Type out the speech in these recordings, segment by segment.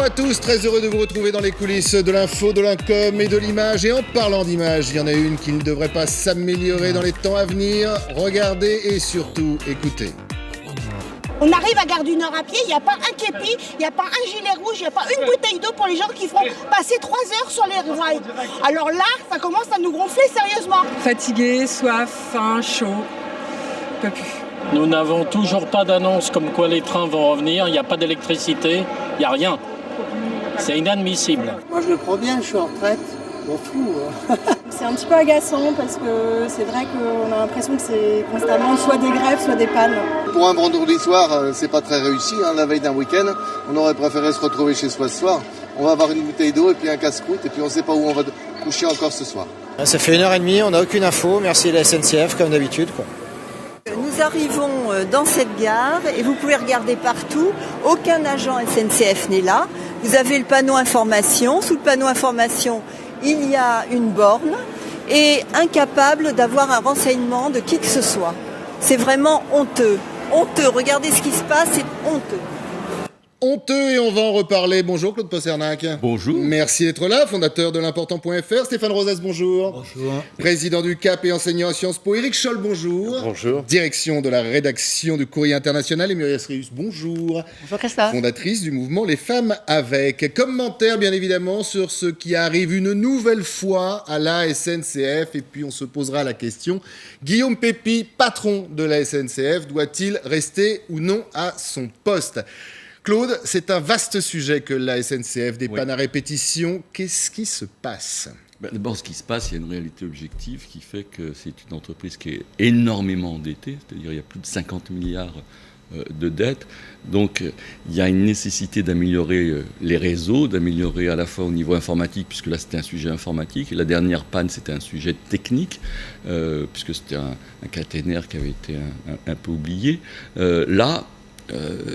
à tous, très heureux de vous retrouver dans les coulisses de l'info, de l'incom et de l'image. Et en parlant d'image, il y en a une qui ne devrait pas s'améliorer dans les temps à venir. Regardez et surtout écoutez. On arrive à Gare du Nord à pied, il n'y a pas un képi, il n'y a pas un gilet rouge, il n'y a pas une bouteille d'eau pour les gens qui font passer 3 heures sur les rails. Alors là, ça commence à nous gonfler sérieusement. Fatigué, soif, faim, chaud, pas plus. Nous n'avons toujours pas d'annonce comme quoi les trains vont revenir, il n'y a pas d'électricité, il n'y a rien. C'est inadmissible. Moi je le prends bien, je suis en retraite, je m'en fous. C'est un petit peu agaçant parce que c'est vrai qu'on a l'impression que c'est constamment soit des grèves, soit des pannes. Pour un vendredi soir, c'est pas très réussi, la veille d'un week-end. On aurait préféré se retrouver chez soi ce soir. On va avoir une bouteille d'eau et puis un casse-croûte et puis on sait pas où on va coucher encore ce soir. Ça fait 1h30, on n'a aucune info, merci la SNCF comme d'habitude, quoi. Nous arrivons dans cette gare et vous pouvez regarder partout, aucun agent SNCF n'est là. Vous avez le panneau information, sous le panneau information il y a une borne et incapable d'avoir un renseignement de qui que ce soit. C'est vraiment honteux, honteux, regardez ce qui se passe, c'est honteux. Honteux, et on va en reparler. Bonjour Claude Possernac. Bonjour. Merci d'être là, fondateur de l'important.fr. Stéphane Rosès, bonjour. Bonjour. Président du CAP et enseignant à Sciences Po. Éric Scholl, bonjour. Bonjour. Direction de la rédaction du Courrier International. Et Muriel Srius, bonjour. Bonjour Christophe. Fondatrice du mouvement Les Femmes Avec. Commentaire bien évidemment sur ce qui arrive une nouvelle fois à la SNCF. Et puis on se posera la question, Guillaume Pépi, patron de la SNCF, doit-il rester ou non à son poste ? Claude, c'est un vaste sujet que la SNCF, des pannes à répétition. Qu'est-ce qui se passe ? D'abord, ce qui se passe, il y a une réalité objective qui fait que c'est une entreprise qui est énormément endettée, c'est-à-dire il y a plus de 50 milliards de dettes. Donc il y a une nécessité d'améliorer les réseaux, d'améliorer à la fois au niveau informatique, puisque là c'était un sujet informatique, et la dernière panne c'était un sujet technique, puisque c'était un caténaire qui avait été un peu oublié.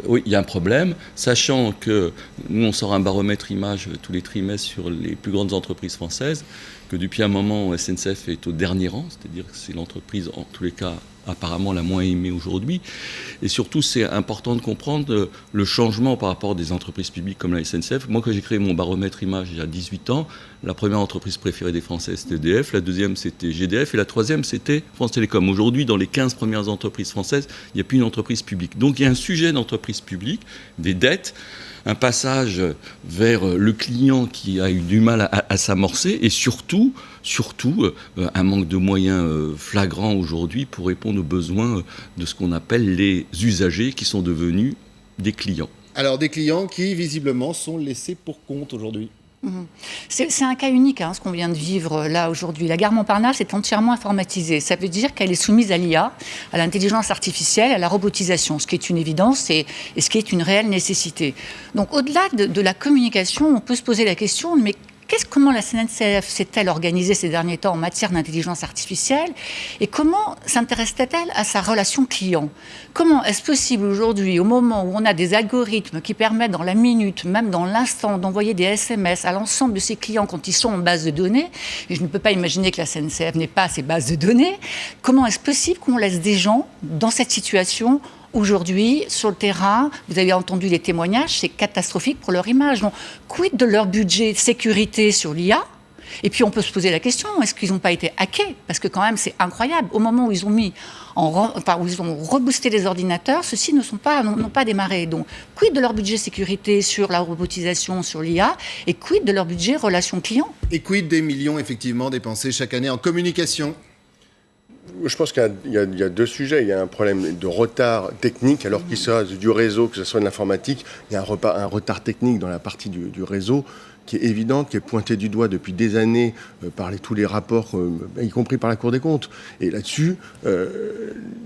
Oui, il y a un problème, sachant que nous, on sort un baromètre image tous les trimestres sur les plus grandes entreprises françaises, que depuis un moment, SNCF est au dernier rang, c'est-à-dire que c'est l'entreprise, en tous les cas, apparemment la moins aimée aujourd'hui. Et surtout, c'est important de comprendre le changement par rapport à des entreprises publiques comme la SNCF. Moi, quand j'ai créé mon baromètre image il y a 18 ans, la première entreprise préférée des Français, c'était EDF, la deuxième, c'était GDF, et la troisième, c'était France Télécom. Aujourd'hui, dans les 15 premières entreprises françaises, il n'y a plus une entreprise publique. Donc, il y a un sujet d'entreprise publique, des dettes, un passage vers le client qui a eu du mal à s'amorcer, et surtout, un manque de moyens flagrant aujourd'hui pour répondre aux besoins de ce qu'on appelle les usagers qui sont devenus des clients. Alors, des clients qui, visiblement, sont laissés pour compte aujourd'hui. C'est un cas unique, ce qu'on vient de vivre là aujourd'hui. La gare Montparnasse est entièrement informatisée. Ça veut dire qu'elle est soumise à l'IA, à l'intelligence artificielle, à la robotisation, ce qui est une évidence et ce qui est une réelle nécessité. Donc au-delà de la communication, on peut se poser la question, mais comment la SNCF s'est-elle organisée ces derniers temps en matière d'intelligence artificielle et comment s'intéresse-t-elle à sa relation client ? Comment est-ce possible aujourd'hui, au moment où on a des algorithmes qui permettent dans la minute, même dans l'instant, d'envoyer des SMS à l'ensemble de ses clients quand ils sont en base de données, et je ne peux pas imaginer que la SNCF n'ait pas ces bases de données, comment est-ce possible qu'on laisse des gens dans cette situation ? Aujourd'hui, sur le terrain, vous avez entendu les témoignages, c'est catastrophique pour leur image. Donc, quid de leur budget de sécurité sur l'IA ? Et puis, on peut se poser la question, est-ce qu'ils n'ont pas été hackés ? Parce que quand même, c'est incroyable. Au moment où ils ont où ils ont reboosté les ordinateurs, ceux-ci n'ont pas démarré. Donc, quid de leur budget sécurité sur la robotisation, sur l'IA ? Et quid de leur budget relation client ? Et quid des millions, effectivement, dépensés chaque année en communication ? Je pense qu'il y a deux sujets. Il y a un problème de retard technique, alors qu'il soit du réseau, que ce soit de l'informatique. Il y a un retard technique dans la partie du réseau qui est évidente, qui est pointée du doigt depuis des années par tous les rapports, y compris par la Cour des comptes. Et là-dessus,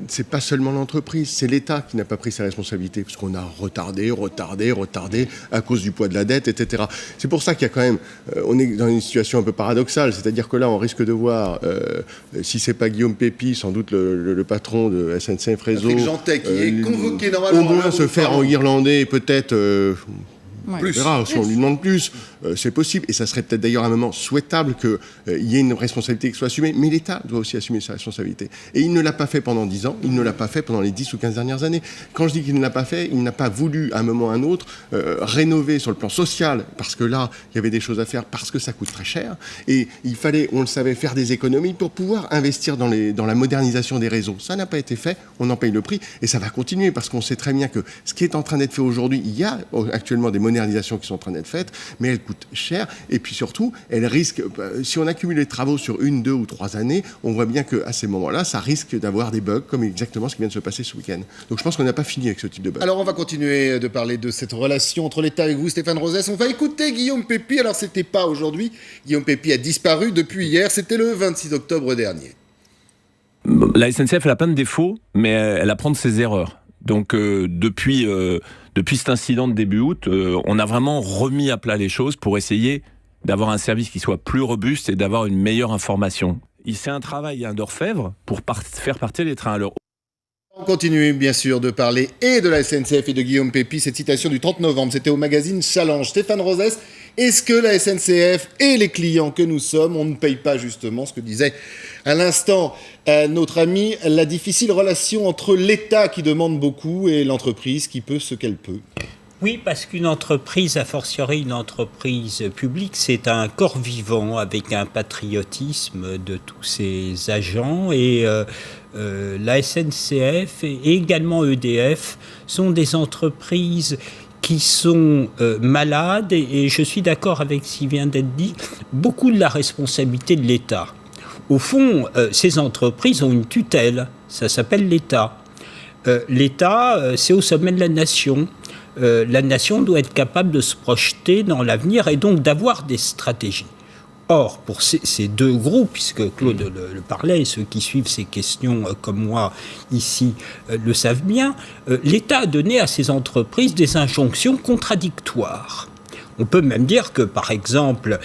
c'est pas seulement l'entreprise, c'est l'État qui n'a pas pris ses responsabilités, parce qu'on a retardé à cause du poids de la dette, etc. C'est pour ça qu'il y a quand même, on est dans une situation un peu paradoxale, c'est-à-dire que là, on risque de voir, si c'est pas Guillaume Pépi, sans doute le patron de SNCF Réseau, Patrick Jeantet, qui est convoqué normalement, au moins se faire en irlandais, peut-être. Ouais. On verra si on lui demande plus. c'est possible, et ça serait peut-être d'ailleurs un moment souhaitable qu'il y ait une responsabilité qui soit assumée, mais l'État doit aussi assumer sa responsabilité. Et il ne l'a pas fait pendant 10 ans, il ne l'a pas fait pendant les 10 ou 15 dernières années. Quand je dis qu'il ne l'a pas fait, il n'a pas voulu, à un moment ou à un autre, rénover sur le plan social, parce que là, il y avait des choses à faire, parce que ça coûte très cher, et il fallait, on le savait, faire des économies pour pouvoir investir dans la modernisation des réseaux. Ça n'a pas été fait, on en paye le prix, et ça va continuer, parce qu'on sait très bien que ce qui est en train d'être fait aujourd'hui, il y a actuellement des modernisations qui sont en train d'être faites, mais elles coûtent cher, et puis surtout, elles risquent, si on accumule les travaux sur 1, 2 ou 3 années, on voit bien qu'à ces moments-là, ça risque d'avoir des bugs, comme exactement ce qui vient de se passer ce week-end. Donc je pense qu'on n'a pas fini avec ce type de bug. Alors on va continuer de parler de cette relation entre l'État et vous, Stéphane Rosès. On va écouter Guillaume Pepy. Alors c'était pas aujourd'hui, Guillaume Pepy a disparu depuis hier, c'était le 26 octobre dernier. La SNCF, elle a plein de défauts, mais elle apprend de ses erreurs. Donc depuis cet incident de début août, on a vraiment remis à plat les choses pour essayer d'avoir un service qui soit plus robuste et d'avoir une meilleure information. C'est un travail d'orfèvre pour faire partir les trains à l'heure. On continue bien sûr de parler et de la SNCF et de Guillaume Pepy. Cette citation du 30 novembre, c'était au magazine Challenge. Stéphane Rosès, est-ce que la SNCF et les clients que nous sommes, on ne paye pas justement ce que disait à l'instant notre ami, la difficile relation entre l'État qui demande beaucoup et l'entreprise qui peut ce qu'elle peut? Oui, parce qu'une entreprise, a fortiori une entreprise publique, c'est un corps vivant avec un patriotisme de tous ses agents et la SNCF et également EDF sont des entreprises qui sont malades et je suis d'accord avec ce qui vient d'être dit, beaucoup de la responsabilité de l'État. Au fond, ces entreprises ont une tutelle, ça s'appelle l'État. L'État, c'est au sommet de la nation. La nation doit être capable de se projeter dans l'avenir et donc d'avoir des stratégies. Or, pour ces deux groupes, puisque Claude le parlait, et ceux qui suivent ces questions comme moi ici le savent bien, l'État a donné à ces entreprises des injonctions contradictoires. On peut même dire que, par exemple,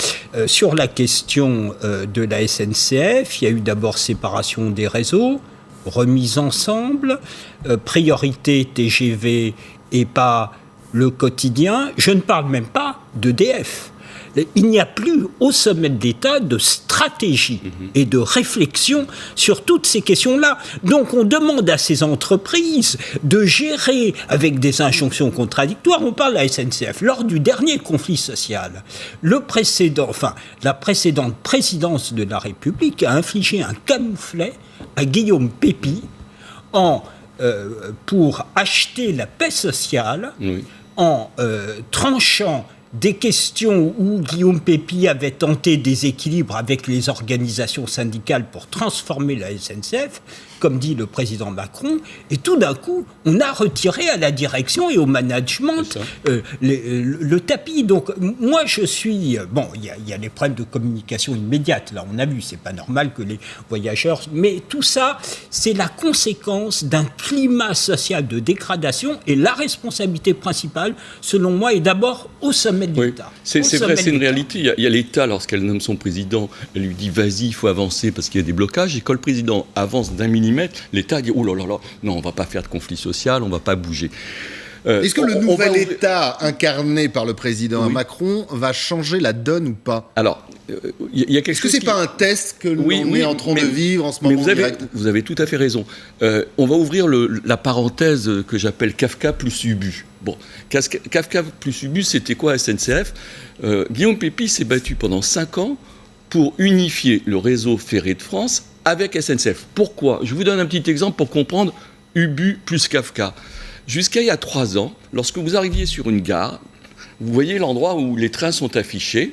sur la question de la SNCF, il y a eu d'abord séparation des réseaux, remise ensemble, priorité TGV et pas le quotidien. Je ne parle même pas d'EDF. Il n'y a plus au sommet de l'État de stratégie et de réflexion sur toutes ces questions-là. Donc on demande à ces entreprises de gérer avec des injonctions contradictoires. On parle de la SNCF. Lors du dernier conflit social, la précédente présidence de la République a infligé un camouflet à Guillaume Pepy pour acheter la paix sociale, oui, en tranchant des questions où Guillaume Pepy avait tenté des équilibres avec les organisations syndicales pour transformer la SNCF, comme dit le président Macron, et tout d'un coup, on a retiré à la direction et au management le tapis. Donc, moi, je suis... Bon, il y a les problèmes de communication immédiate, là, on a vu, c'est pas normal que les voyageurs... Mais tout ça, c'est la conséquence d'un climat social de dégradation, et la responsabilité principale, selon moi, est d'abord au sommet de l'État. C'est vrai, c'est une réalité. Il y a l'État, lorsqu'elle nomme son président, elle lui dit « vas-y, il faut avancer parce qu'il y a des blocages », et quand le président avance d'un millimètre, l'État dit « oh là là là, non, on ne va pas faire de conflit social, on ne va pas bouger ». Est-ce que le nouvel État incarné par le président Macron va changer la donne ou pas? Alors, il y a quelque chose. Est-ce que c'est pas un test que l'on est en train de vivre en ce moment? Vous avez tout à fait raison. On va ouvrir la parenthèse que j'appelle Kafka plus Ubu. Bon, Kafka plus Ubu, c'était quoi SNCF? Guillaume Pepy s'est battu pendant 5 ans pour unifier le réseau ferré de France avec SNCF. Pourquoi? Je vous donne un petit exemple pour comprendre Ubu plus Kafka. Jusqu'à il y a 3 ans, lorsque vous arriviez sur une gare, vous voyez l'endroit où les trains sont affichés,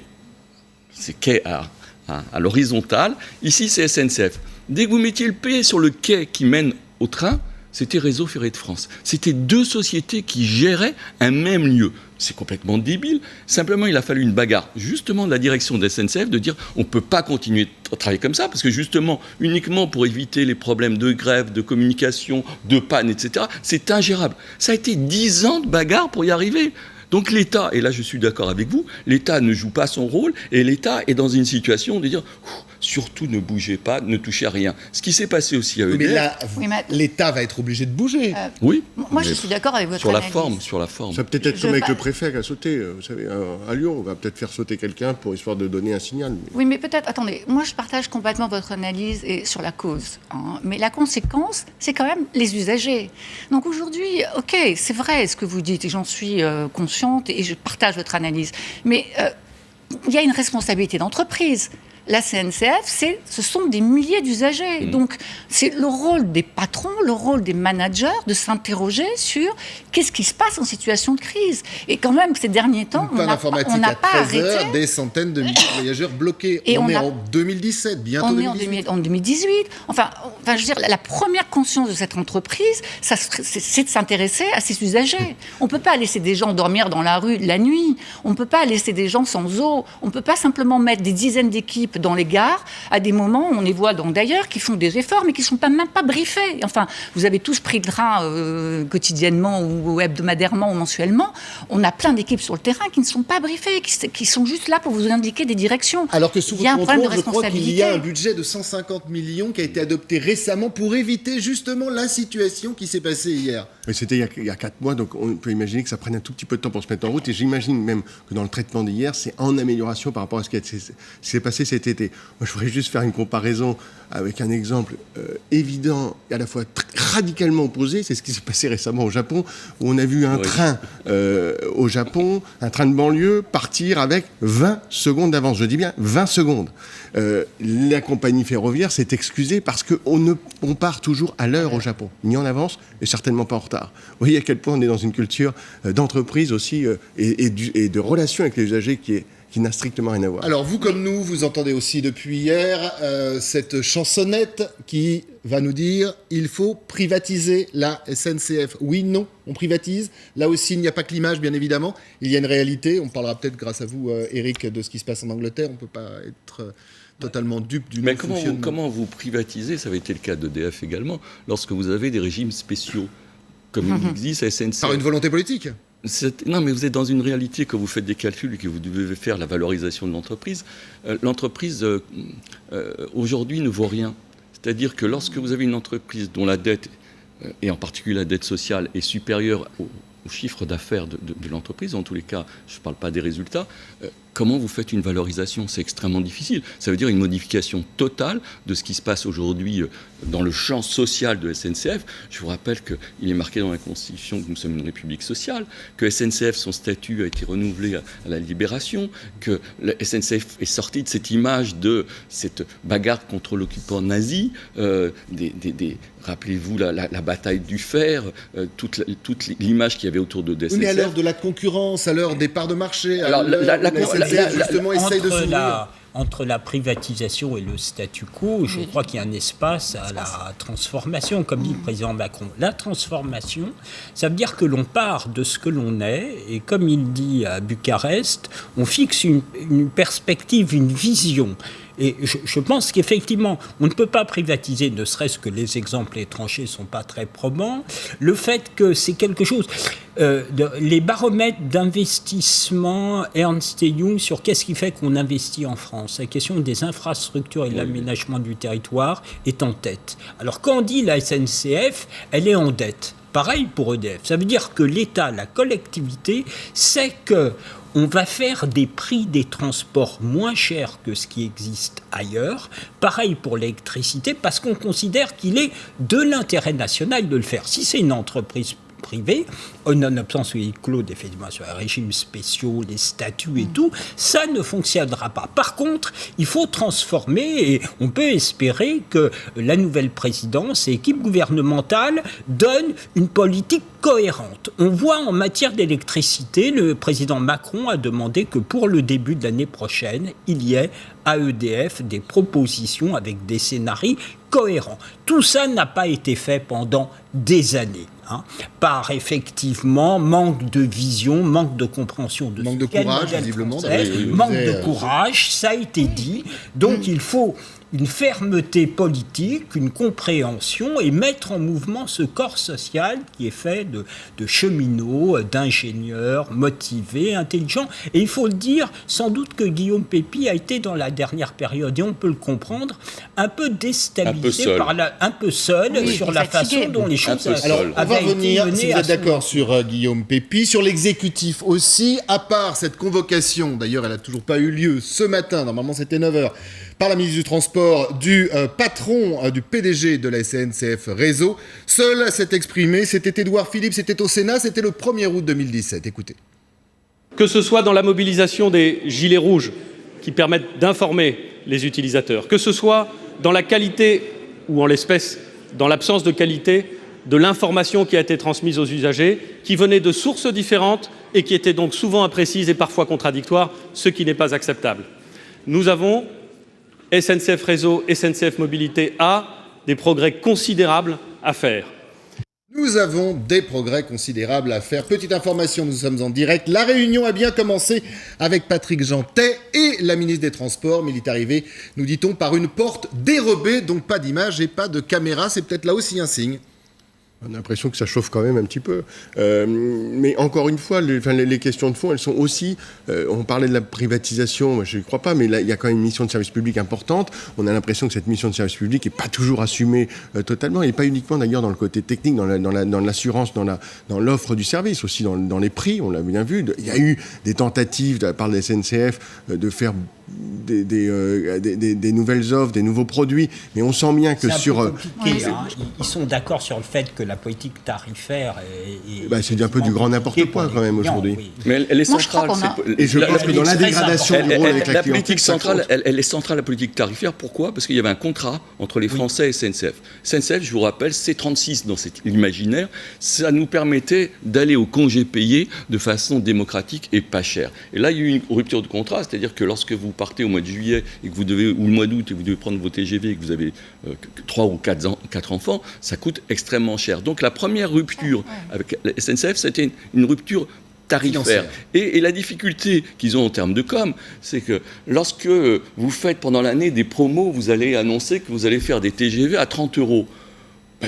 c'est quai à l'horizontale, ici c'est SNCF. Dès que vous mettiez le pied sur le quai qui mène au train, c'était Réseau Ferré de France. C'était 2 sociétés qui géraient un même lieu. C'est complètement débile. Simplement, il a fallu une bagarre, justement, de la direction de SNCF, de dire on ne peut pas continuer de travailler comme ça, parce que justement, uniquement pour éviter les problèmes de grève, de communication, de panne, etc., c'est ingérable. Ça a été 10 ans de bagarre pour y arriver. Donc l'État, et là je suis d'accord avec vous, l'État ne joue pas son rôle, et l'État est dans une situation de dire surtout ne bougez pas, ne touchez à rien. Ce qui s'est passé aussi à EDF... Mais là, l'État va être obligé de bouger. Oui. Moi, je suis d'accord avec votre analyse. Sur la forme. Ça peut peut-être comme avec le préfet qui a sauté. Vous savez, à Lyon, on va peut-être faire sauter quelqu'un pour histoire de donner un signal. Mais... Oui, mais peut-être... Attendez, moi, je partage complètement votre analyse et sur la cause. Hein, mais la conséquence, c'est quand même les usagers. Donc aujourd'hui, OK, c'est vrai ce que vous dites, et j'en suis consciente, et je partage votre analyse. Mais il y a une responsabilité d'entreprise. La SNCF, ce sont des milliers d'usagers. Donc, c'est le rôle des patrons, le rôle des managers de s'interroger sur qu'est-ce qui se passe en situation de crise. Et quand même, ces derniers temps, on n'a pas arrêté. Des centaines de milliers de voyageurs bloqués. Et on est en 2017, bientôt 2018. En 2018. Enfin, je veux dire, la première conscience de cette entreprise, c'est de s'intéresser à ses usagers. On ne peut pas laisser des gens dormir dans la rue la nuit. On ne peut pas laisser des gens sans eau. On ne peut pas simplement mettre des dizaines d'équipes dans les gares, à des moments, on les voit d'ailleurs, qui font des efforts, mais qui ne sont même pas briefés. Enfin, vous avez tous pris le train quotidiennement ou hebdomadairement ou mensuellement. On a plein d'équipes sur le terrain qui ne sont pas briefées, qui sont juste là pour vous indiquer des directions. Alors que sous votre contrôle, je crois qu'il y a un budget de 150 millions qui a été adopté récemment pour éviter justement la situation qui s'est passée hier. Mais c'était il y a 4 mois, donc on peut imaginer que ça prenne un tout petit peu de temps pour se mettre en route. Et j'imagine même que dans le traitement d'hier, c'est en amélioration par rapport à ce qui s'est passé cet été. Moi, je voudrais juste faire une comparaison avec un exemple évident et à la fois radicalement opposé. C'est ce qui s'est passé récemment au Japon, où on a vu un train au Japon, un train de banlieue, partir avec 20 secondes d'avance. Je dis bien 20 secondes. La compagnie ferroviaire s'est excusée parce qu'on part toujours à l'heure au Japon, ni en avance et certainement pas en retard. Vous voyez à quel point on est dans une culture d'entreprise aussi et de relation avec les usagers qui n'a strictement rien à voir. Alors vous comme nous, vous entendez aussi depuis hier cette chansonnette qui va nous dire il faut privatiser la SNCF. Oui, non, on privatise. Là aussi, il n'y a pas que l'image, bien évidemment. Il y a une réalité. On parlera peut-être grâce à vous, Eric, de ce qui se passe en Angleterre. On ne peut pas être totalement dupe du non-fonctionnement. Mais comment vous privatisez, ça avait été le cas d'EDF également, lorsque vous avez des régimes spéciaux, comme il existe à SNCF. Par une volonté politique. Non, mais vous êtes dans une réalité, quand vous faites des calculs et que vous devez faire la valorisation de l'entreprise. L'entreprise, aujourd'hui, ne vaut rien. C'est-à-dire que lorsque vous avez une entreprise dont la dette, et en particulier la dette sociale, est supérieure au chiffre d'affaires de l'entreprise, en tous les cas, je ne parle pas des résultats, comment vous faites une valorisation? C'est extrêmement difficile. Ça veut dire une modification totale de ce qui se passe aujourd'hui dans le champ social de SNCF. Je vous rappelle qu'il est marqué dans la Constitution que nous sommes une république sociale, que SNCF, son statut a été renouvelé à la Libération, que la SNCF est sortie de cette image de cette bagarre contre l'occupant nazi, rappelez-vous la bataille du fer, toute l'image qu'il y avait autour de SNCF. Mais à l'heure de la concurrence, à l'heure des parts de marché, justement essaye de s'ouvrir. Entre la privatisation et le statu quo, je crois qu'il y a un espace à la transformation, comme dit le président Macron. La transformation, ça veut dire que l'on part de ce que l'on est, et comme il dit à Bucarest, on fixe une perspective, une vision. Et je pense qu'effectivement, on ne peut pas privatiser, ne serait-ce que les exemples étrangers ne sont pas très probants. Le fait que c'est quelque chose... les baromètres d'investissement Ernst & Young sur qu'est-ce qui fait qu'on investit en France, la question des infrastructures et de l'aménagement du territoire est en tête. Alors quand on dit la SNCF, elle est en dette. Pareil pour EDF. Ça veut dire que l'État, la collectivité, sait que on va faire des prix des transports moins chers que ce qui existe ailleurs. Pareil pour l'électricité, parce qu'on considère qu'il est de l'intérêt national de le faire. Si c'est une entreprise privée, nonobstant sous les clauses effectivement sur les régimes spéciaux, les statuts et tout, ça ne fonctionnera pas. Par contre, il faut transformer et on peut espérer que la nouvelle présidence et l'équipe gouvernementale donnent une politique cohérente. On voit en matière d'électricité, le président Macron a demandé que pour le début de l'année prochaine, il y ait à EDF des propositions avec des scénarios cohérents. Tout ça n'a pas été fait pendant des années. Par effectivement manque de vision, manque de compréhension de manque de courage, visiblement. Manque de courage, ça a été dit. Donc il faut une fermeté politique, une compréhension et mettre en mouvement ce corps social qui est fait de cheminots, d'ingénieurs motivés, intelligents. Et il faut le dire, sans doute que Guillaume Pepy a été dans la dernière période, et on peut le comprendre, un peu déstabilisé, un peu seul sur la façon dont les choses Alors, on va revenir, si vous êtes d'accord, son... sur Guillaume Pepy, sur l'exécutif aussi, à part cette convocation, d'ailleurs elle n'a toujours pas eu lieu ce matin, normalement c'était 9h, par la ministre du Transport, du patron, du PDG de la SNCF Réseau. Seul s'est exprimé, c'était Édouard Philippe, c'était au Sénat, c'était le 1er août 2017. Écoutez. Que ce soit dans la mobilisation des gilets rouges qui permettent d'informer les utilisateurs, que ce soit dans la qualité, ou en l'espèce, dans l'absence de qualité, de l'information qui a été transmise aux usagers, qui venait de sources différentes et qui était donc souvent imprécise et parfois contradictoire, ce qui n'est pas acceptable. Nous avons, SNCF Réseau, SNCF Mobilité A, des progrès considérables à faire. Nous avons des progrès considérables à faire. Petite information, nous sommes en direct. La réunion a bien commencé avec Patrick Jeantet et la ministre des Transports, mais il est arrivé, nous dit-on, par une porte dérobée, donc pas d'image et pas de caméra. C'est peut-être là aussi un signe. On a l'impression que ça chauffe quand même un petit peu. Mais encore une fois, les questions de fond, elles sont aussi... on parlait de la privatisation, je ne crois pas, mais là, il y a quand même une mission de service public importante. On a l'impression que cette mission de service public n'est pas toujours assumée totalement, et pas uniquement d'ailleurs dans le côté technique, dans l'assurance, dans l'offre du service, aussi dans les prix, on l'a bien vu. Il y a eu des tentatives de la part de la SNCF de faire des nouvelles offres, des nouveaux produits, mais on sent bien que sur... Ils sont d'accord sur le fait que la politique tarifaire est c'est un peu du grand n'importe quoi quand même aujourd'hui. Oui. Mais elle est centrale. Et je pense que dans la dégradation du rôle avec la politique centrale, elle est centrale, la politique tarifaire. Pourquoi ? Parce qu'il y avait un contrat entre les Français et SNCF. SNCF, je vous rappelle, C36 dans cet imaginaire, ça nous permettait d'aller au congé payé de façon démocratique et pas cher. Et là, il y a eu une rupture de contrat, c'est-à-dire que lorsque vous partez au mois de juillet et que vous devez, ou le mois d'août, et vous devez prendre vos TGV et que vous avez 3 ou 4 enfants, ça coûte extrêmement cher. Donc la première rupture avec la SNCF, c'était une rupture tarifaire. Et la difficulté qu'ils ont en termes de com, c'est que lorsque vous faites pendant l'année des promos, vous allez annoncer que vous allez faire des TGV à 30 €.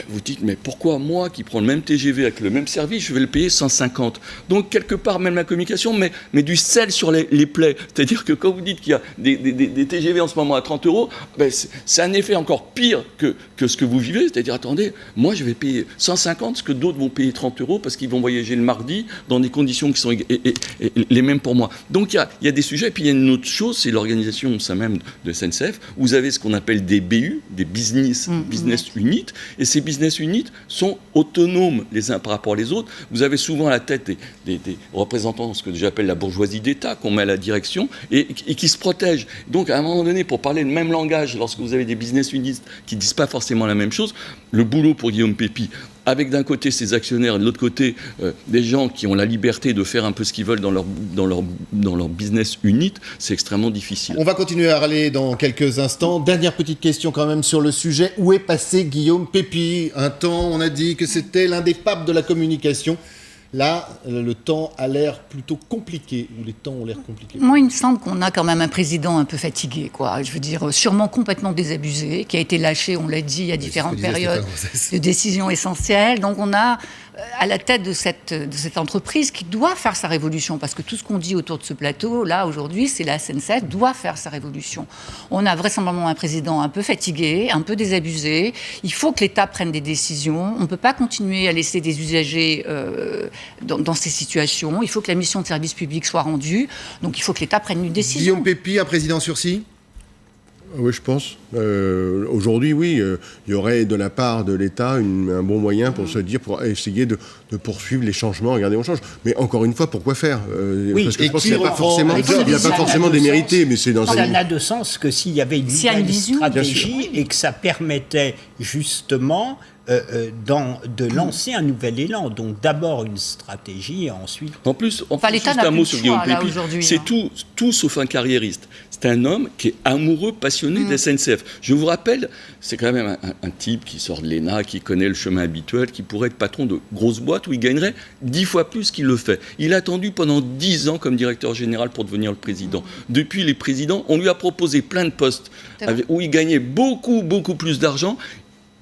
Vous dites, mais pourquoi moi qui prends le même TGV avec le même service, je vais le payer 150 ? Donc, quelque part, même la communication met du sel sur les plaies. C'est-à-dire que quand vous dites qu'il y a des TGV en ce moment à 30 €, c'est un effet encore pire que ce que vous vivez. C'est-à-dire, attendez, moi, je vais payer 150, ce que d'autres vont payer 30 € parce qu'ils vont voyager le mardi dans des conditions qui sont les mêmes pour moi. Donc, il y a des sujets. Et puis, il y a une autre chose, c'est l'organisation au sein même de SNCF. Vous avez ce qu'on appelle des BU, des business units, et ces business units sont autonomes les uns par rapport aux autres. Vous avez souvent à la tête des représentants de ce que j'appelle la bourgeoisie d'État qu'on met à la direction et qui se protègent. Donc à un moment donné, pour parler le même langage, lorsque vous avez des business units qui ne disent pas forcément la même chose, le boulot pour Guillaume Pepy, avec d'un côté ses actionnaires et de l'autre côté des gens qui ont la liberté de faire un peu ce qu'ils veulent dans leur business unit, c'est extrêmement difficile. On va continuer à parler dans quelques instants. Dernière petite question quand même sur le sujet. Où est passé Guillaume Pepy ? Un temps, on a dit que c'était l'un des papes de la communication. Là, le temps a l'air plutôt compliqué, ou les temps ont l'air compliqués. Moi, il me semble qu'on a quand même un président un peu fatigué, quoi. Je veux dire, sûrement complètement désabusé, qui a été lâché, on l'a dit, à différentes périodes de décisions essentielles. Donc, on a à la tête de cette entreprise qui doit faire sa révolution, parce que tout ce qu'on dit autour de ce plateau, là, aujourd'hui, c'est la SNCF doit faire sa révolution. On a vraisemblablement un président un peu fatigué, un peu désabusé. Il faut que l'État prenne des décisions. On ne peut pas continuer à laisser des usagers dans ces situations. Il faut que la mission de service public soit rendue. Donc, il faut que l'État prenne une décision. Guillaume Pepy, un président sursis ? Oui, je pense. Aujourd'hui, oui, il y aurait de la part de l'État un bon moyen pour se dire, pour essayer de poursuivre les changements. Regardez, on change. Mais encore une fois, pourquoi faire parce que je pense qu'il n'y a pas forcément des mérités, mais c'est dans ça n'a de sens que s'il y avait une stratégie et que ça permettait justement de lancer un nouvel élan. Donc d'abord une stratégie, ensuite... En plus, l'État juste n'a un plus mot le sur choix, Guillaume là, Pépi, aujourd'hui, c'est hein. tout sauf un carriériste. C'est un homme qui est amoureux, passionné de la SNCF. Je vous rappelle, c'est quand même un type qui sort de l'ENA, qui connaît le chemin habituel, qui pourrait être patron de grosses boîtes où il gagnerait 10 fois plus qu'il le fait. Il a attendu pendant 10 ans comme directeur général pour devenir le président. Depuis les présidents, on lui a proposé plein de postes où il gagnait beaucoup plus d'argent.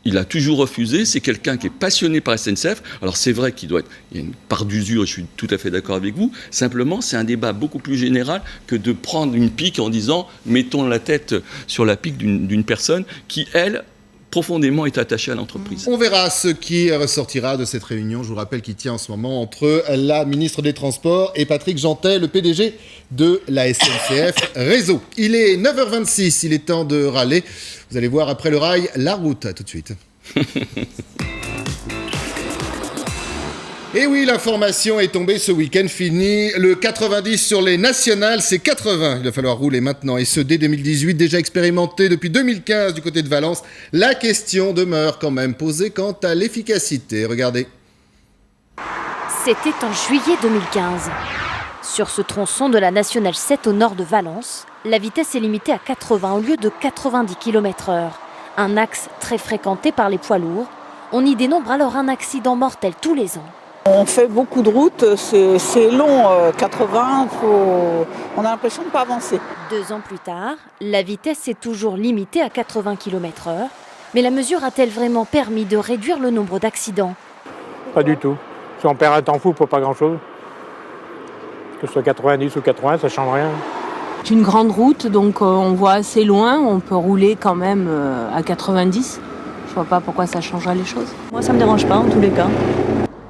Il a toujours refusé. C'est quelqu'un qui est passionné par SNCF. Alors c'est vrai il y a une part d'usure, et je suis tout à fait d'accord avec vous. Simplement, c'est un débat beaucoup plus général que de prendre une pique en disant mettons la tête sur la pique d'une personne qui, elle, profondément est attachée à l'entreprise. On verra ce qui ressortira de cette réunion. Je vous rappelle qu'il tient en ce moment entre la ministre des Transports et Patrick Jeantet, le PDG de la SNCF Réseau. Il est 9h26, il est temps de râler. Vous allez voir après le rail, la route. À tout de suite. Et oui, l'information est tombée ce week-end, fini. Le 90 sur les nationales, c'est 80. Il va falloir rouler maintenant. Et ce dès 2018, déjà expérimenté depuis 2015 du côté de Valence. La question demeure quand même posée quant à l'efficacité. Regardez. C'était en juillet 2015. Sur ce tronçon de la nationale 7 au nord de Valence, la vitesse est limitée à 80 au lieu de 90 km/h. Un axe très fréquenté par les poids lourds. On y dénombre alors un accident mortel tous les ans. On fait beaucoup de routes, c'est long, 80, on a l'impression de ne pas avancer. 2 ans plus tard, la vitesse est toujours limitée à 80 km/h. Mais la mesure a-t-elle vraiment permis de réduire le nombre d'accidents ? Pas du tout. Si on perd un temps fou pour pas grand-chose, que ce soit 90 ou 80, ça ne change rien. C'est une grande route, donc on voit assez loin, on peut rouler quand même à 90. Je vois pas pourquoi ça changerait les choses. Moi, ça me dérange pas en tous les cas.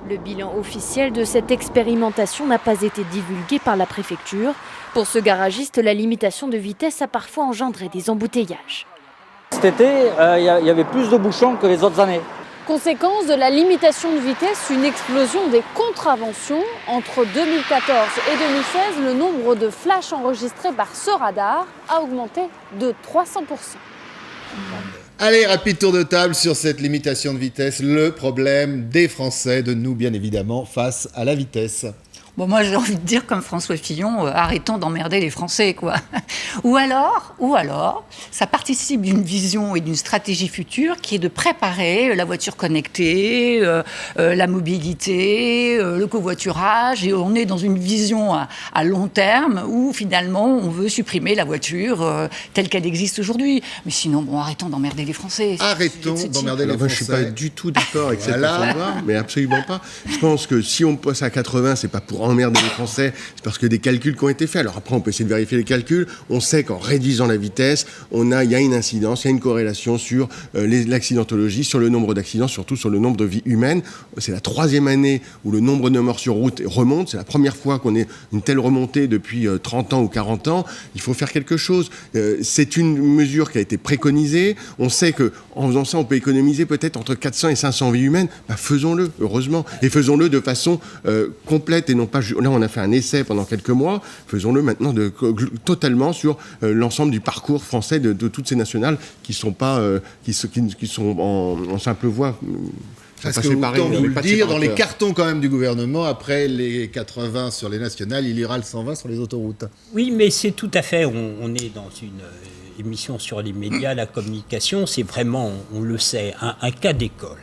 Le bilan officiel de cette expérimentation n'a pas été divulgué par la préfecture. Pour ce garagiste, la limitation de vitesse a parfois engendré des embouteillages. Cet été, il y avait plus de bouchons que les autres années. Conséquence de la limitation de vitesse, une explosion des contraventions. Entre 2014 et 2016, le nombre de flashs enregistrés par ce radar a augmenté de 300%. Allez, rapide tour de table sur cette limitation de vitesse. Le problème des Français, de nous bien évidemment, face à la vitesse. Bon, moi, j'ai envie de dire, comme François Fillon, arrêtons d'emmerder les Français, quoi. Ou alors, ça participe d'une vision et d'une stratégie future qui est de préparer la voiture connectée, la mobilité, le covoiturage, et on est dans une vision à long terme où, finalement, on veut supprimer la voiture telle qu'elle existe aujourd'hui. Mais sinon, bon, arrêtons d'emmerder les Français. Arrêtons d'emmerder les Français. Moi, je ne suis pas du tout d'accord avec cette façon de voir, mais absolument pas. Je pense que si on passe à 80, c'est pas pour emmerder les Français, c'est parce que des calculs qui ont été faits. Alors après, on peut essayer de vérifier les calculs. On sait qu'en réduisant la vitesse, il y a une incidence, il y a une corrélation sur l'accidentologie, sur le nombre d'accidents, surtout sur le nombre de vies humaines. C'est la 3e année où le nombre de morts sur route remonte. C'est la première fois qu'on ait une telle remontée depuis 30 ans ou 40 ans. Il faut faire quelque chose. C'est une mesure qui a été préconisée. On sait qu'en faisant ça, on peut économiser peut-être entre 400 et 500 vies humaines. Faisons-le, heureusement. Et faisons-le de façon complète et non pas... Là, on a fait un essai pendant quelques mois. Faisons-le maintenant totalement sur l'ensemble du parcours français de toutes ces nationales qui sont en simple voie. Parce que autant vous le dire, dans les cartons quand même du gouvernement, après les 80 sur les nationales, il y aura le 120 sur les autoroutes. Oui, mais c'est tout à fait, on est dans une émission sur les médias, la communication, c'est vraiment, on le sait, un cas d'école.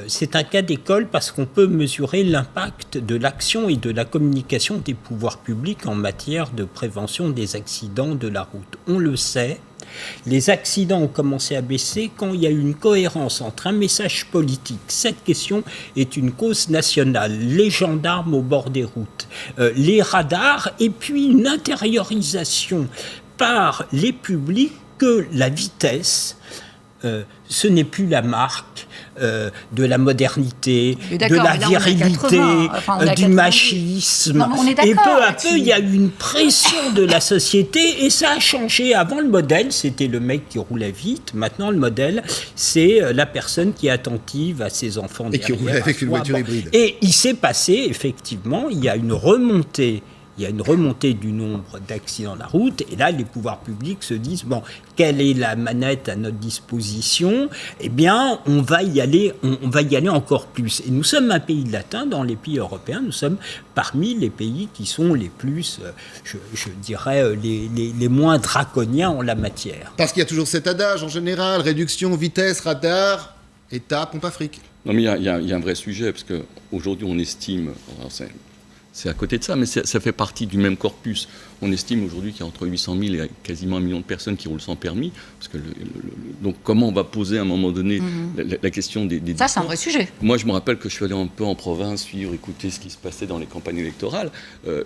C'est un cas d'école parce qu'on peut mesurer l'impact de l'action et de la communication des pouvoirs publics en matière de prévention des accidents de la route. On le sait, les accidents ont commencé à baisser quand il y a eu une cohérence entre un message politique. Cette question est une cause nationale. Les gendarmes au bord des routes, les radars et puis une intériorisation par les publics que la vitesse, ce n'est plus la marque de la modernité, de la virilité, du machisme. Non, et peu à peu, il y a eu une pression de la société et ça a changé. Avant, le modèle, c'était le mec qui roulait vite. Maintenant, le modèle, c'est la personne qui est attentive à ses enfants et qui roule avec une voiture hybride. Et il s'est passé, effectivement, il y a une remontée il y a une remontée du nombre d'accidents de la route, et là, les pouvoirs publics se disent, bon, quelle est la manette à notre disposition? Eh bien, on va y aller encore plus. Et nous sommes un pays latin, dans les pays européens, nous sommes parmi les pays qui sont les plus, je dirais, les moins draconiens en la matière. Parce qu'il y a toujours cet adage, en général, réduction, vitesse, radar, État, pompe à fric. Non, mais il y a un vrai sujet, parce qu'aujourd'hui, on estime, c'est à côté de ça, mais ça fait partie du même corpus. On estime aujourd'hui qu'il y a entre 800 000 et quasiment 1 million de personnes qui roulent sans permis. Parce que donc, comment on va poser à un moment donné la question des Ça, c'est un vrai sujet. Moi, je me rappelle que je suis allé un peu en province, écouter ce qui se passait dans les campagnes électorales.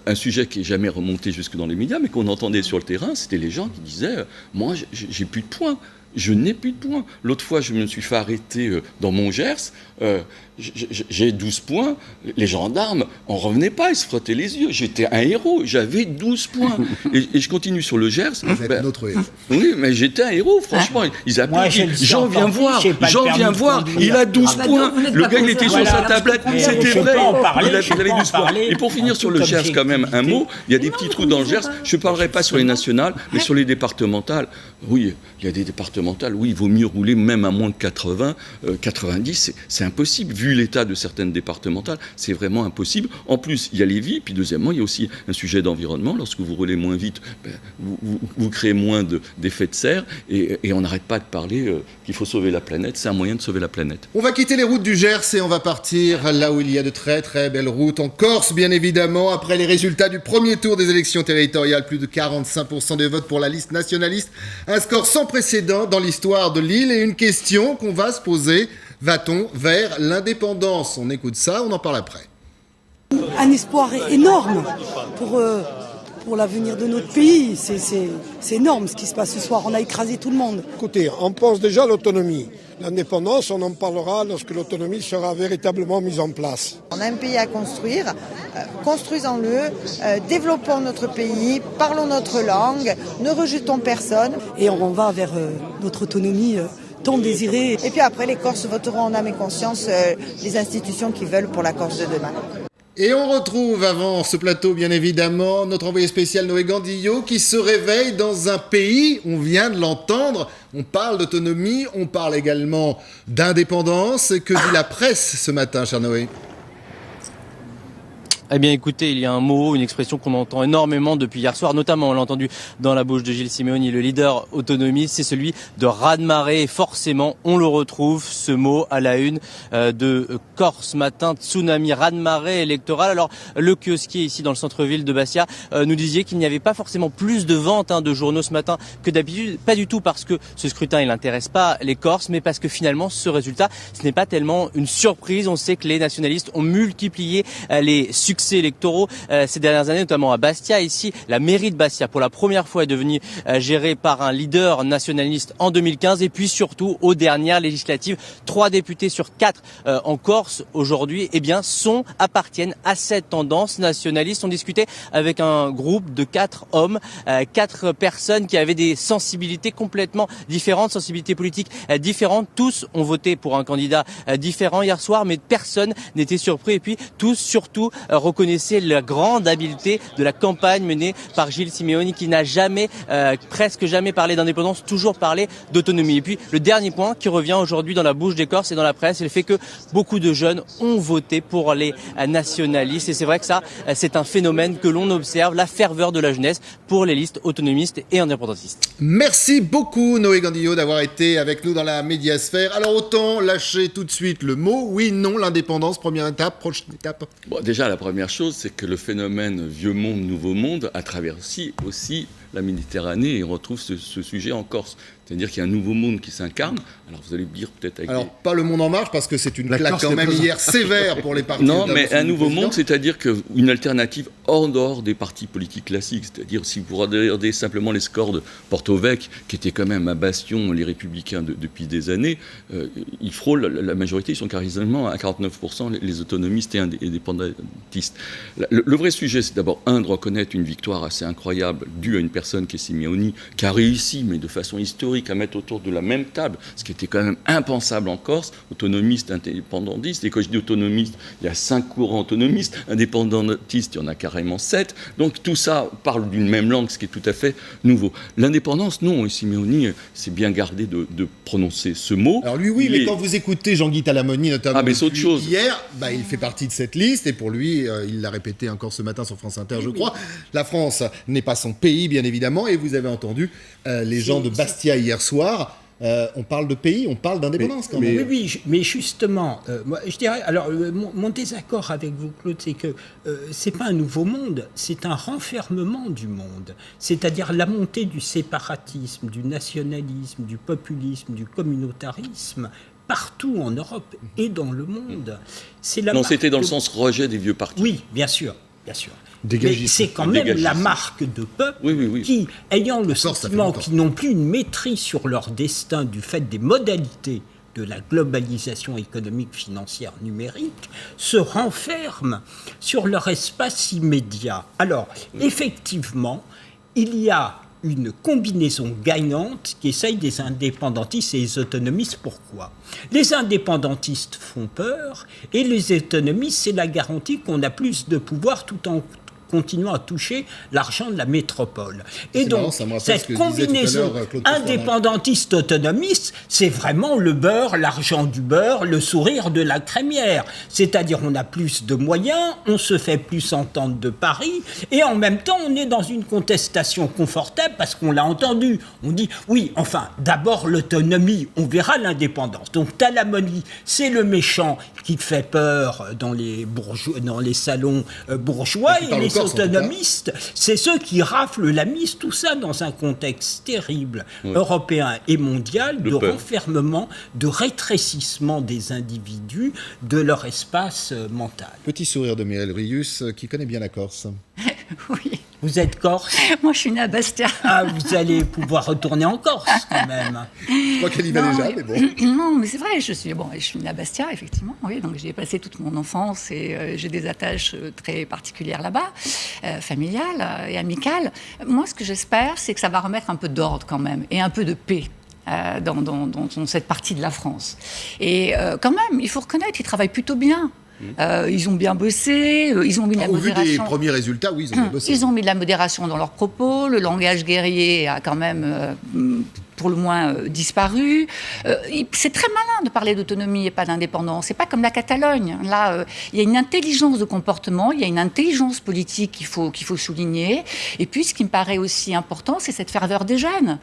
Un sujet qui n'est jamais remonté jusque dans les médias, mais qu'on entendait sur le terrain, c'était les gens qui disaient « Moi, j'ai plus de points. Je n'ai plus de points. » L'autre fois, je me suis fait arrêter dans mon Gers. J'ai 12 points. Les gendarmes en revenaient pas. Ils se frottaient les yeux. J'étais un héros. J'avais 12 points. Et je continue sur le Gers. Vous êtes notre héros. Oui, mais j'étais un héros, franchement. Ils appelaient. Jean, viens voir. Jean, viens voir. Il a 12 points. Le gars, il était sur sa tablette. C'était vrai. Il avait 12 points. Et pour finir sur le Gers, quand même, un mot. Il y a des petits trous dans le Gers. Je ne parlerai pas sur les nationales, mais sur les départementales. Oui, il y a des départementales. Oui, il vaut mieux rouler même à moins de 80, 90. C'est impossible. Vu l'état de certaines départementales, c'est vraiment impossible. En plus, il y a les vies. Puis deuxièmement, il y a aussi un sujet d'environnement. Lorsque vous roulez moins vite, vous créez moins d'effets de serre. Et on n'arrête pas de parler qu'il faut sauver la planète. C'est un moyen de sauver la planète. On va quitter les routes du Gers et on va partir là où il y a de très très belles routes. En Corse, bien évidemment. Après les résultats du premier tour des élections territoriales, plus de 45% des votes pour la liste nationaliste. Un score sans précédent dans l'histoire de l'île. Et une question qu'on va se poser. Va-t-on vers l'indépendance? On écoute ça, on en parle après. Un espoir énorme pour l'avenir de notre pays. C'est énorme ce qui se passe ce soir. On a écrasé tout le monde. Écoutez, on pense déjà à l'autonomie. L'indépendance, on en parlera lorsque l'autonomie sera véritablement mise en place. On a un pays à construire. Construisons-le, développons notre pays, parlons notre langue, ne rejetons personne. Et on va vers notre autonomie tant désirée. Et puis après, les Corses voteront en âme et conscience les institutions qu'ils veulent pour la Corse de demain. Et on retrouve avant ce plateau, bien évidemment, notre envoyé spécial Noé Gandillot qui se réveille dans un pays, on vient de l'entendre, on parle d'autonomie, on parle également d'indépendance. Que dit la presse ce matin, cher Noé ? Eh bien écoutez, il y a un mot, une expression qu'on entend énormément depuis hier soir, notamment on l'a entendu dans la bouche de Gilles Simeoni, le leader autonomiste, c'est celui de raz-de-marée. Et forcément, on le retrouve, ce mot, à la une de Corse Matin, tsunami, raz-de-marée électorale. Alors le kiosquier ici dans le centre-ville de Bastia nous disait qu'il n'y avait pas forcément plus de ventes de journaux ce matin que d'habitude, pas du tout parce que ce scrutin il n'intéresse pas les Corses, mais parce que finalement ce résultat, ce n'est pas tellement une surprise. On sait que les nationalistes ont multiplié les succès électoraux ces dernières années, notamment à Bastia. Ici, la mairie de Bastia, pour la première fois, est devenue gérée par un leader nationaliste en 2015. Et puis surtout, aux dernières législatives, 3 députés sur 4 en Corse aujourd'hui, appartiennent à cette tendance nationaliste. On discutait avec un groupe de 4 hommes, 4 personnes qui avaient des sensibilités complètement différentes, sensibilités politiques différentes. Tous ont voté pour un candidat différent hier soir, mais personne n'était surpris. Et puis tous, surtout, reconnaissait la grande habileté de la campagne menée par Gilles Simeoni qui n'a presque jamais parlé d'indépendance, toujours parlé d'autonomie. Et puis le dernier point qui revient aujourd'hui dans la bouche des Corses et dans la presse, c'est le fait que beaucoup de jeunes ont voté pour les nationalistes. Et c'est vrai que ça, c'est un phénomène que l'on observe, la ferveur de la jeunesse pour les listes autonomistes et indépendantistes. Merci beaucoup Noé Gandillot d'avoir été avec nous dans la médiasphère. Alors autant lâcher tout de suite le mot, oui, non, l'indépendance, première étape, prochaine étape. Bon, déjà, la première chose, c'est que le phénomène vieux monde, nouveau monde a traversé aussi la Méditerranée et on retrouve ce sujet en Corse. C'est-à-dire qu'il y a un nouveau monde qui s'incarne. Alors vous allez me dire peut-être avec... Alors pas le monde en marche parce que c'est une claque quand même hier sévère pour les partis. Non, mais un nouveau monde, c'est-à-dire qu'une alternative hors dehors des partis politiques classiques. C'est-à-dire si vous regardez simplement les scores de Porto Vecchio, qui étaient quand même un bastion, les Républicains depuis des années, ils frôlent la majorité, ils sont quasiment à 49%, les autonomistes et indépendantistes. Le vrai sujet, c'est d'abord, de reconnaître une victoire assez incroyable due à une personne personne qui est Simeoni, qui a réussi, mais de façon historique, à mettre autour de la même table, ce qui était quand même impensable en Corse, autonomistes, indépendantistes. Et quand je dis autonomistes, il y a 5 courants autonomistes, indépendantistes, il y en a carrément 7. Donc tout ça parle d'une même langue, ce qui est tout à fait nouveau. L'indépendance, non, et Simeoni s'est bien gardé de prononcer ce mot. Alors lui, oui, mais quand vous écoutez Jean-Guy Talamoni, notamment hier, il fait partie de cette liste, et pour lui, il l'a répété encore ce matin sur France Inter, je crois, la France n'est pas son pays, bien évidemment, et vous avez entendu les gens de Bastia hier soir. On parle de pays, on parle d'indépendance quand même. Oui, mais justement, moi, je dirais, alors mon désaccord avec vous, Claude, c'est que c'est pas un nouveau monde, c'est un renfermement du monde. C'est-à-dire la montée du séparatisme, du nationalisme, du populisme, du communautarisme, partout en Europe et dans le monde. C'était dans le sens rejet des vieux partis. Oui, bien sûr. Mais c'est quand même la marque de peuples qui, ayant le sentiment qu'ils n'ont plus une maîtrise sur leur destin du fait des modalités de la globalisation économique, financière, numérique, se renferment sur leur espace immédiat. Alors, effectivement, il y a une combinaison gagnante qui essaye des indépendantistes et des autonomistes. Pourquoi ? Les indépendantistes font peur et les autonomistes, c'est la garantie qu'on a plus de pouvoir tout en continuant à toucher l'argent de la métropole. Et donc, cette combinaison indépendantiste-autonomiste, c'est vraiment le beurre, l'argent du beurre, le sourire de la crémière. C'est-à-dire, on a plus de moyens, on se fait plus entendre de Paris, et en même temps, on est dans une contestation confortable parce qu'on l'a entendu. On dit, oui, enfin, d'abord l'autonomie, on verra l'indépendance. Donc, Talamoni, c'est le méchant qui fait peur dans les salons bourgeois, et les autonomistes, c'est ceux qui raflent la mise, tout ça dans un contexte terrible, européen et mondial, de renfermement, de rétrécissement des individus, de leur espace mental. Petit sourire de Mireille Rius, qui connaît bien la Corse. Oui. Vous êtes corse ? Moi, je suis née à Bastia. Ah, vous allez pouvoir retourner en Corse, quand même. Je crois qu'elle y va déjà, mais bon. Non, mais c'est vrai, je suis née à Bastia, effectivement. Oui, donc j'y ai passé toute mon enfance et j'ai des attaches très particulières là-bas, familiales et amicales. Moi, ce que j'espère, c'est que ça va remettre un peu d'ordre, quand même, et un peu de paix. Dans cette partie de la France. Et quand même, il faut reconnaître qu'ils travaillent plutôt bien. Ils ont bien bossé, ils ont mis de la modération. Au vu des premiers résultats, oui, ils ont bien bossé. Ils ont mis de la modération dans leurs propos, le langage guerrier a quand même pour le moins disparu. C'est très malin de parler d'autonomie et pas d'indépendance. C'est pas comme la Catalogne. Là, il y a une intelligence de comportement, il y a une intelligence politique qu'il faut souligner. Et puis, ce qui me paraît aussi important, c'est cette ferveur des jeunes.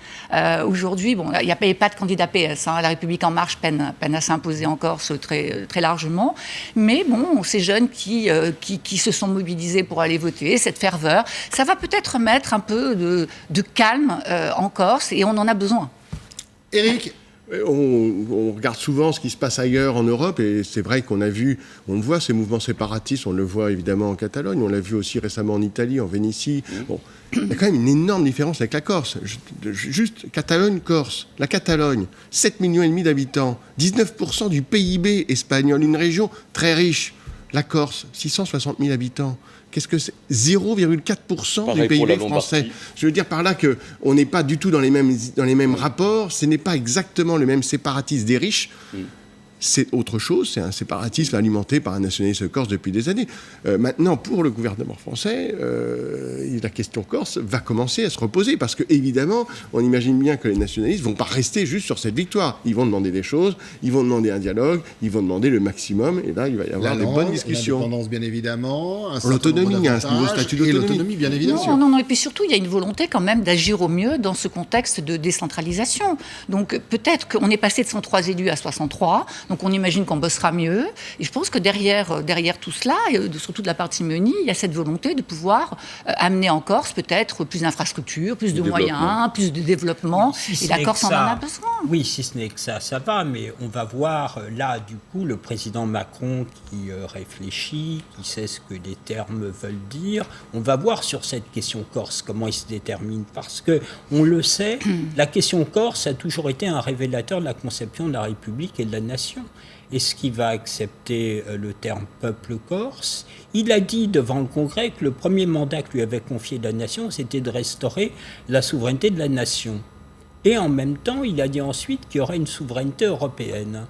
Aujourd'hui, bon, il n'y a pas de candidat PS. La République En Marche peine à s'imposer en Corse très, très largement. Mais bon, ces jeunes qui se sont mobilisés pour aller voter, cette ferveur, ça va peut-être mettre un peu de calme en Corse, et on en a besoin. Éric ? On regarde souvent ce qui se passe ailleurs en Europe, et c'est vrai on voit ces mouvements séparatistes, on le voit évidemment en Catalogne, on l'a vu aussi récemment en Italie, en Vénétie. Bon, il y a quand même une énorme différence avec la Corse. Juste Catalogne-Corse. La Catalogne, 7,5 millions d'habitants, 19% du PIB espagnol, une région très riche. La Corse, 660 000 habitants. Qu'est-ce que c'est ? 0,4% du PIB français. Je veux dire par là qu'on n'est pas du tout dans les mêmes rapports, ce n'est pas exactement le même séparatisme des riches. C'est autre chose, c'est un séparatisme alimenté par un nationalisme corse depuis des années. Maintenant, pour le gouvernement français, la question corse va commencer à se reposer, parce que évidemment, on imagine bien que les nationalistes ne vont pas rester juste sur cette victoire. Ils vont demander des choses, ils vont demander un dialogue, ils vont demander le maximum, et là, il va y avoir des bonnes discussions. L'indépendance, bien évidemment. L'autonomie, un nouveau statut d'autonomie, bien évidemment. Non, et puis surtout, il y a une volonté quand même d'agir au mieux dans ce contexte de décentralisation. Donc peut-être qu'on est passé de 103 élus à 63, donc on imagine qu'on bossera mieux. Et je pense que derrière tout cela, et surtout de la part de Simeoni, il y a cette volonté de pouvoir amener en Corse peut-être plus d'infrastructures, plus de moyens, plus de développement. Et la Corse en a besoin. Oui, si ce n'est que ça va. Mais on va voir là, du coup, le président Macron qui réfléchit, qui sait ce que les termes veulent dire. On va voir sur cette question corse comment il se détermine. Parce que, on le sait, la question corse a toujours été un révélateur de la conception de la République et de la nation. question. Est-ce qu'il va accepter le terme peuple corse? Il a dit devant le Congrès que le premier mandat que lui avait confié la nation, c'était de restaurer la souveraineté de la nation. Et en même temps, il a dit ensuite qu'il y aurait une souveraineté européenne.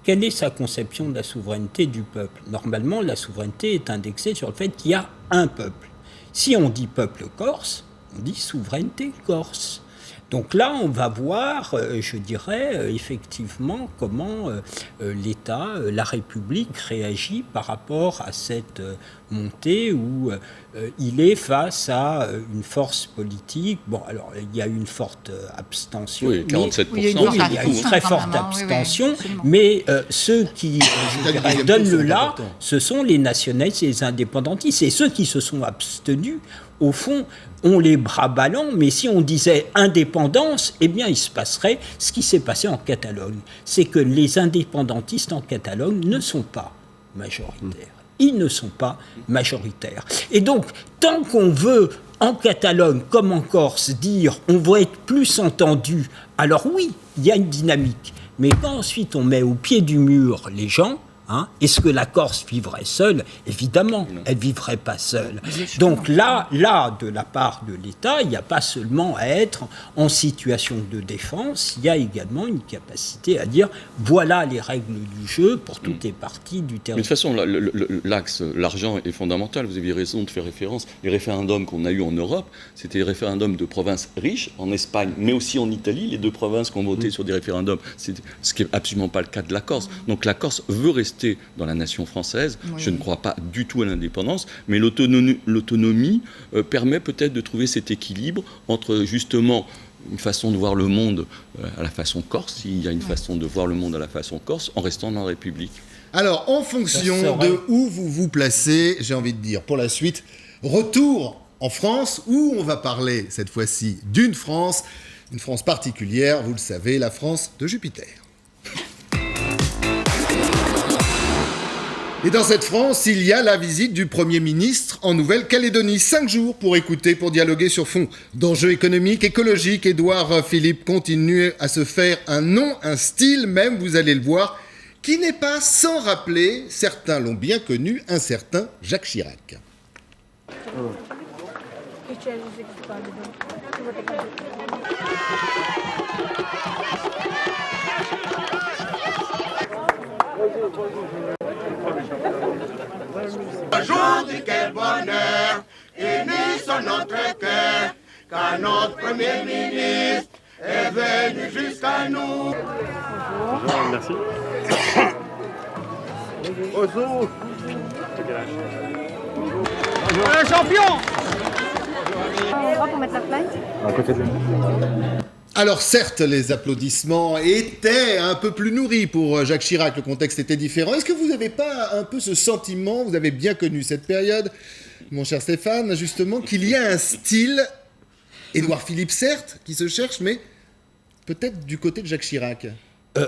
Quelle est sa conception de la souveraineté du peuple? Normalement, la souveraineté est indexée sur le fait qu'il y a un peuple. Si on dit peuple corse, on dit souveraineté corse. Donc là, on va voir, je dirais, effectivement, comment l'État, la République réagit par rapport à cette montée où il est face à une force politique. Bon, alors, il y a une forte abstention. Oui, 47%. Il y a une très forte abstention, mais ceux qui donnent le là, ce sont les nationalistes et les indépendantistes. Et ceux qui se sont abstenus, au fond, ont les bras ballants, mais si on disait indépendance, eh bien, il se passerait ce qui s'est passé en Catalogne. C'est que les indépendantistes en Catalogne ne sont pas majoritaires. Ils ne sont pas majoritaires. Et donc, tant qu'on veut, en Catalogne comme en Corse, dire on va être plus entendu, alors oui, il y a une dynamique. Mais quand ensuite on met au pied du mur les gens, est-ce que la Corse vivrait seule? Évidemment, elle ne vivrait pas seule. Donc là, de la part de l'État, il n'y a pas seulement à être en situation de défense, il y a également une capacité à dire voilà les règles du jeu pour toutes les parties du territoire. Mais de toute façon, l'axe, l'argent est fondamental. Vous avez raison de faire référence. Les référendums qu'on a eus en Europe, c'était des référendums de provinces riches, en Espagne, mais aussi en Italie. Les deux provinces qui ont voté sur des référendums, c'est ce qui n'est absolument pas le cas de la Corse. Donc la Corse veut rester dans la nation française. Oui. Je ne crois pas du tout à l'indépendance, mais l'autonomie permet peut-être de trouver cet équilibre entre justement une façon de voir le monde à la façon corse, s'il y a une façon de voir le monde à la façon corse, en restant dans la République. Alors, en fonction de où vous vous placez, j'ai envie de dire, pour la suite, retour en France, où on va parler cette fois-ci d'une France, une France particulière, vous le savez, la France de Jupiter. Et dans cette France, il y a la visite du Premier ministre en Nouvelle-Calédonie. 5 jours pour écouter, pour dialoguer sur fond d'enjeux économiques, écologiques. Édouard Philippe continue à se faire un nom, un style même, vous allez le voir, qui n'est pas sans rappeler, certains l'ont bien connu, un certain Jacques Chirac. Aujourd'hui, quel bonheur, unis sur notre cœur, car notre Premier ministre est venu jusqu'à nous. Bonjour, merci. Bonjour. Le champion. Endroit pour mettre la plainte. À côté de lui. Alors certes, les applaudissements étaient un peu plus nourris pour Jacques Chirac, le contexte était différent. Est-ce que vous n'avez pas un peu ce sentiment, vous avez bien connu cette période, mon cher Stéphane, justement, qu'il y a un style, Édouard Philippe certes, qui se cherche, mais peut-être du côté de Jacques Chirac?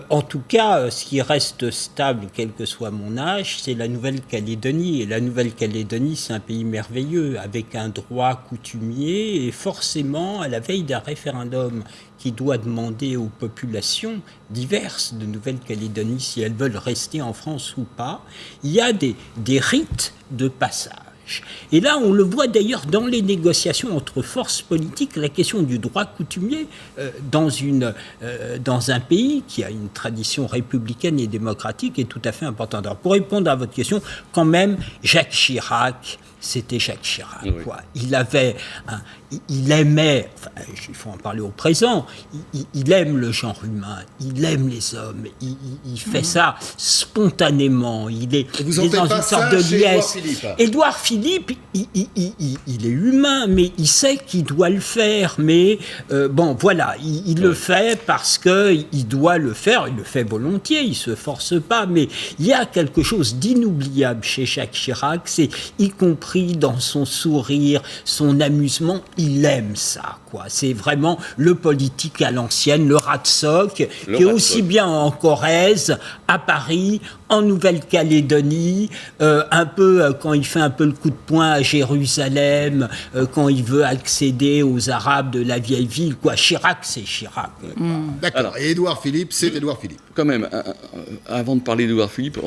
En tout cas, ce qui reste stable, quel que soit mon âge, c'est la Nouvelle-Calédonie. Et la Nouvelle-Calédonie, c'est un pays merveilleux, avec un droit coutumier, et forcément, à la veille d'un référendum qui doit demander aux populations diverses de Nouvelle-Calédonie si elles veulent rester en France ou pas, il y a des rites de passage. Et là, on le voit d'ailleurs dans les négociations entre forces politiques, la question du droit coutumier dans un pays qui a une tradition républicaine et démocratique est tout à fait importante. Alors, pour répondre à votre question, quand même, Jacques Chirac, c'était Jacques Chirac. Oui. Quoi. Il aimait, enfin, il faut en parler au présent, il aime le genre humain, il aime les hommes, il fait ça spontanément, il est dans une sorte de liesse. Édouard Philippe, il est humain, mais il sait qu'il doit le faire, mais bon, voilà, il le fait parce qu'il doit le faire, il le fait volontiers, il se force pas, mais il y a quelque chose d'inoubliable chez Jacques Chirac, c'est y compris dans son sourire, son amusement, il aime ça, quoi. C'est vraiment le politique à l'ancienne, le rat de soc, qui est aussi bien en Corrèze, à Paris, en Nouvelle-Calédonie, un peu quand il fait un peu le coup de poing à Jérusalem, quand il veut accéder aux Arabes de la vieille ville, quoi. Chirac, c'est Chirac. D'accord. Et Édouard Philippe, c'est Édouard Philippe. Quand même, avant de parler d'Édouard Philippe,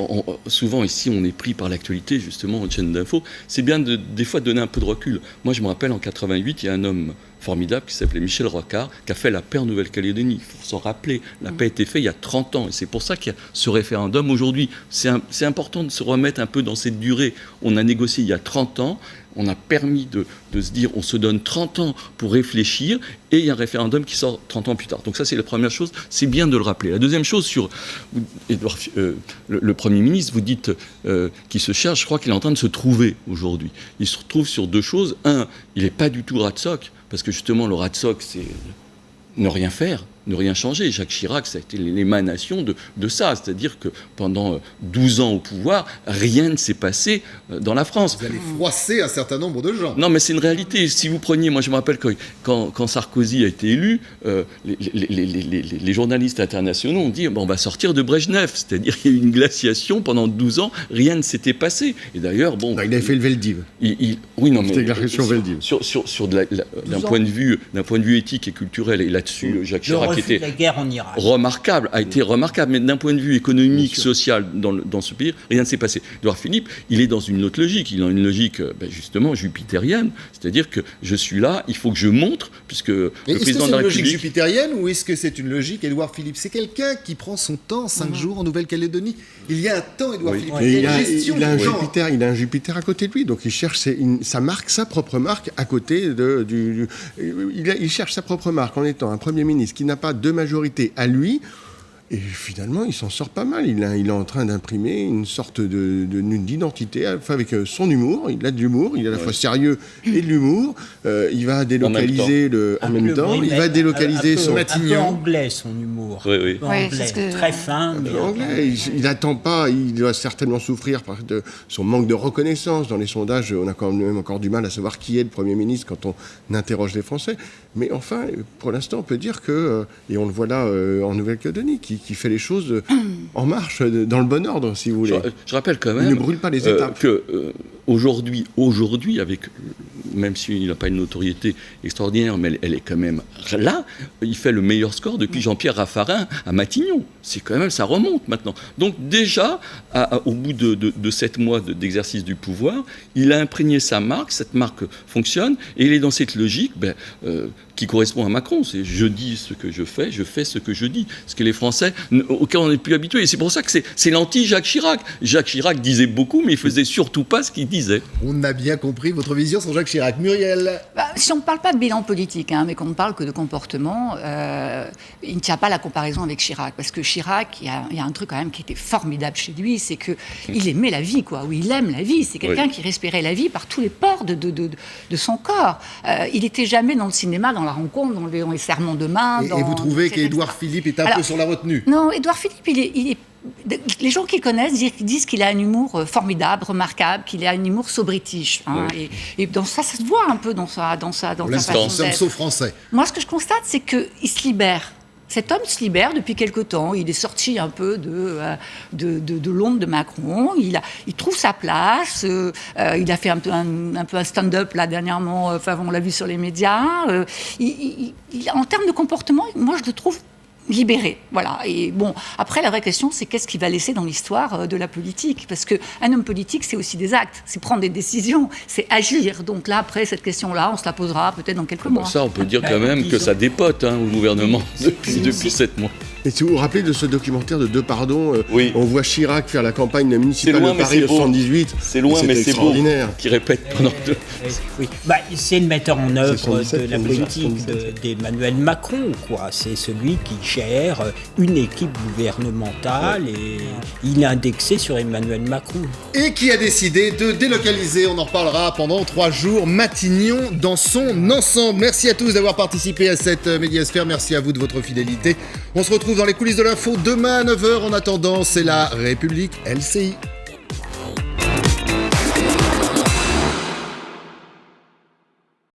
souvent ici on est pris par l'actualité, justement, aux chaînes d'infos. C'est bien des fois de donner un peu de recul. Moi je me rappelle en 88, il y a un homme formidable qui s'appelait Michel Rocard, qui a fait la paix en Nouvelle-Calédonie. Il faut s'en rappeler. La paix a été faite il y a 30 ans. Et c'est pour ça qu'il y a ce référendum aujourd'hui. C'est important de se remettre un peu dans cette durée. On a négocié il y a 30 ans. On a permis de se dire, on se donne 30 ans pour réfléchir, et il y a un référendum qui sort 30 ans plus tard. Donc ça, c'est la première chose, c'est bien de le rappeler. La deuxième chose, sur le Premier ministre, vous dites qu'il se cherche, je crois qu'il est en train de se trouver aujourd'hui. Il se retrouve sur deux choses. Un, il n'est pas du tout rat-de-soc, parce que justement, le rat-de-soc, c'est ne rien faire, ne rien changer. Jacques Chirac, ça a été l'émanation de ça. C'est-à-dire que pendant 12 ans au pouvoir, rien ne s'est passé dans la France. Vous allez froisser un certain nombre de gens. Non, mais c'est une réalité. Si vous preniez, moi je me rappelle quand Sarkozy a été élu, les journalistes internationaux ont dit, bon, on va sortir de Brejnev. C'est-à-dire qu'il y a eu une glaciation pendant 12 ans, rien ne s'était passé. Et d'ailleurs, bon... Non, il avait fait le Veldiv. Oui, non, mais... C'était la réaction Veldiv. D'un point de vue éthique et culturel, et là-dessus, Jacques Chirac était la guerre en Irak. a été remarquable, mais d'un point de vue économique, social, dans ce pays, rien ne s'est passé. Édouard Philippe, il est dans une autre logique. Il est dans une logique, justement, jupitérienne. C'est-à-dire que je suis là, il faut que je montre, puisque le président de la République... Est-ce que c'est une logique jupitérienne ou est-ce que c'est une logique Édouard Philippe? C'est quelqu'un qui prend son temps, 5 jours en Nouvelle-Calédonie. Il y a un temps, Édouard Philippe. Il a un Jupiter à côté de lui, donc il cherche sa marque, sa propre marque à côté il cherche sa propre marque en étant un Premier ministre qui n'a pas de majorité à lui. Et finalement, il s'en sort pas mal. Il est en train d'imprimer une sorte d'identité, avec son humour. Il a de l'humour, il est à la fois sérieux et de l'humour. Il va délocaliser en même temps. Il va délocaliser son Matignon. Un peu anglais, son humour. Oui. Anglais, très fin. Mais anglais. Il n'attend pas. Il doit certainement souffrir de son manque de reconnaissance. Dans les sondages, on a quand même encore du mal à savoir qui est le Premier ministre quand on interroge les Français. Mais enfin, pour l'instant, on peut dire que, et on le voit là en Nouvelle-Calédonie, qui fait les choses en marche, dans le bon ordre, si vous voulez. Je rappelle quand même... Il ne brûle pas les étapes. Aujourd'hui, même s'il n'a pas une notoriété extraordinaire, mais elle est quand même là, il fait le meilleur score depuis Jean-Pierre Raffarin à Matignon. C'est quand même, ça remonte maintenant. Donc déjà, au bout de 7 mois d'exercice du pouvoir, il a imprégné sa marque, cette marque fonctionne, et il est dans cette logique qui correspond à Macron. C'est je dis ce que je fais ce que je dis. Ce que les Français, auxquels on n'est plus habitués. Et c'est pour ça que c'est l'anti-Jacques Chirac. Jacques Chirac disait beaucoup, mais il faisait surtout pas ce qu'il disait. On a bien compris votre vision sur Jacques Chirac. Muriel. Si on ne parle pas de bilan politique, mais qu'on ne parle que de comportement, il ne tient pas la comparaison avec Chirac. Parce que Chirac, il y a un truc quand même qui était formidable chez lui, c'est qu'il aimait la vie, ou il aime la vie. C'est quelqu'un qui respirait la vie par tous les pores de son corps. Il n'était jamais dans le cinéma, dans la rencontre, dans les serments de main. Et vous trouvez qu'Édouard Philippe est un peu sur la retenue? Non, Édouard Philippe, il est les gens qui le connaissent disent qu'il a un humour formidable, remarquable, qu'il a un humour so british. Et dans ça se voit un peu dans sa façon d'être. So français. Moi, ce que je constate, c'est qu'il se libère. Cet homme se libère depuis quelque temps. Il est sorti un peu de l'ombre de Macron. Il trouve sa place. Il a fait un peu un stand-up là dernièrement. On l'a vu sur les médias. En termes de comportement, moi, je le trouve libéré, voilà. Et bon, après, la vraie question, c'est qu'est-ce qu'il va laisser dans l'histoire de la politique? Parce qu'un homme politique, c'est aussi des actes, c'est prendre des décisions, c'est agir. Donc là, après, cette question-là, on se la posera peut-être dans quelques mois. Ça, on peut dire quand même que ça dépote au gouvernement depuis 7 mois. Et si vous vous rappelez de ce documentaire de Depardon, on voit Chirac faire la campagne municipale de Paris 78. C'est loin, mais c'est beau. Qui répète pendant c'est le metteur en œuvre de la politique d'Emmanuel Macron, quoi. C'est celui qui gère une équipe gouvernementale et il est indexé sur Emmanuel Macron. Et qui a décidé de délocaliser, on en reparlera pendant 3 jours, Matignon dans son ensemble. Merci à tous d'avoir participé à cette Médiasphère. Merci à vous de votre fidélité. On se retrouve dans les coulisses de l'info demain à 9h. En attendant, c'est la République LCI.